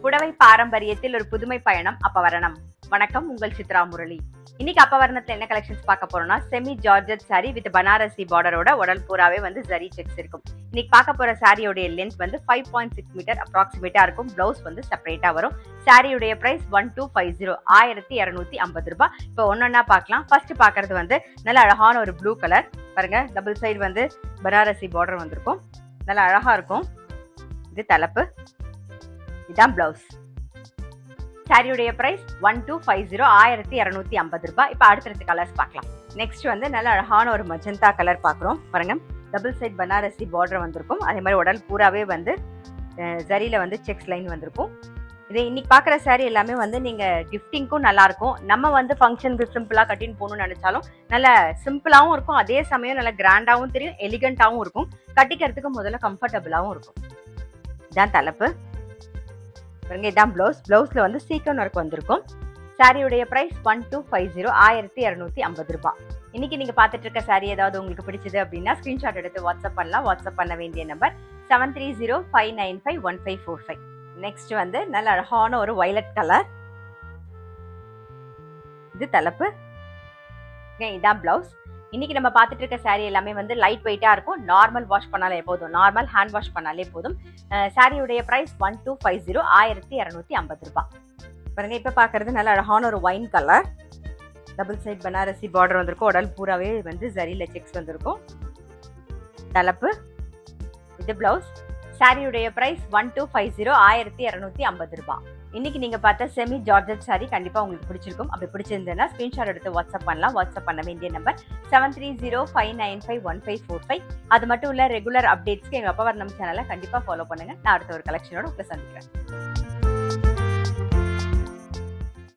புடவை பாரம்பரியத்தில் ஒரு புதுமை பயணம் அப்பவரணம். வணக்கம், உங்கள் சித்ரா முரளி. இன்னைக்கு அப்பவரணத்துல என்ன கலெக்ஷன்ஸ் பார்க்க போறோம்னா, semi georgette sari with Banarasi பார்டரோட உடல் பூராவே வந்து ஜரி செக்ஸ் இருக்கும். இன்னைக்கு பார்க்க போற சாரியோட லென்த் வந்து 5.6 மீட்டர் அப்ராக்சிமேட்டா இருக்கும். பிளவுஸ் வந்து செப்பரேட்டா வரும். சாரியுடைய பிரைஸ் 1250, 1250 ரூபாய். இப்போ ஒன்னொன்னா பார்க்கலாம். ஃபர்ஸ்ட் பாக்குறது வந்து நல்ல அழகான ஒரு ப்ளூ கலர். பாருங்க, டபுள் சைடு வந்து பனாரசி பார்டர் வந்திருக்கும். நல்ல அழகா இருக்கும். இது தலைப்பு, இதான் பிளவுஸ். சாரியுடைய பிரைஸ் 1250, 1250 ரூபாய். இப்போ அடுத்தடுத்த கலர்ஸ் பார்க்கலாம். நெக்ஸ்ட் வந்து நல்ல அழகான ஒரு மஜந்தா கலர் பார்க்குறோம். பாருங்க, டபுள் சைட் பனாரசி பார்டர் வந்திருக்கும். அதே மாதிரி உடல் பூராவே வந்து ஜரியில வந்து செக்ஸ் லைன் வந்திருக்கும். இது இன்னைக்கு பார்க்குற சாரி எல்லாமே வந்து நீங்க கிஃப்டிங்க்கும் நல்லா இருக்கும். நம்ம வந்து ஃபங்க்ஷனுக்கு சிம்பிளா கட்டின்னு போகணும்னு நினைச்சாலும் நல்ல சிம்பிளாவும் இருக்கும். அதே சமயம் நல்ல கிராண்டாவும் தெரியும், எலிகண்டாவும் இருக்கும். கட்டிக்கிறதுக்கு முதல்ல கம்ஃபர்டபுளாவும் இருக்கும். இதான் தலைப்பு. பாருங்க, இதான் பிளவுஸ். பிளவுஸ்ல வந்து சீக்வென்ஸ் ஒர்க் வந்திருக்கும். சாரியுடைய பிரைஸ் 1250, 1250 ரூபாய். இன்னைக்கு நீங்க பார்த்துட்டு இருக்க சாரி ஏதாவது உங்களுக்கு பிடிச்சது அப்படின்னா ஸ்கிரீன்ஷாட் எடுத்து வாட்ஸ்அப் பண்ணலாம். வாட்ஸ்அப் பண்ண வேண்டிய நம்பர் 7305951545. நெக்ஸ்ட் வந்து நல்ல அழகான ஒரு வயலட் கலர். இது தலைப்பு, இதான் பிளவுஸ். இன்னைக்கு நம்ம பார்த்துட்டு இருக்க சாரி எல்லாமே வந்து லைட் வெயிட்டா இருக்கும். நார்மல் வாஷ் பண்ணாலே போதும், நார்மல் ஹேண்ட் வாஷ் பண்ணாலே போதும். சாரியுடைய பிரைஸ் 1250, 1250 ரூபாய். பாருங்க, இப்ப பாக்குறது நல்ல அழகான ஒரு wine colour. Double side Banarasi border வந்திருக்கும். உடல் பூராவே வந்து ஜரியில செக்ஸ் வந்திருக்கும். தலைப்பு, இது பிளவுஸ். சாரியுடைய பிரைஸ் 1250, 1250 ரூபாய். இன்னைக்கு நீங்க பார்த்த செமி ஜார்ஜெட் சாரி கண்டிப்பா உங்களுக்கு பிடிச்சிருக்கும். அப்படி பிடிச்சிருந்ததுன்னா ஸ்கிரீன்ஷாட் எடுத்து வாட்ஸ்அப் பண்ணலாம். வாட்ஸ்அப் பண்ண வேண்டிய நம்பர் 7305951545. அது மட்டும் இல்ல, ரெகுலர் அப்டேட்ஸ்க்கு எங்க அப்பவரணம் சேனலை கண்டிப்பா ஃபாலோ பண்ணுங்க. நான் அடுத்த ஒரு கலெக்ஷனோட உங்களை சந்திக்கிறேன்.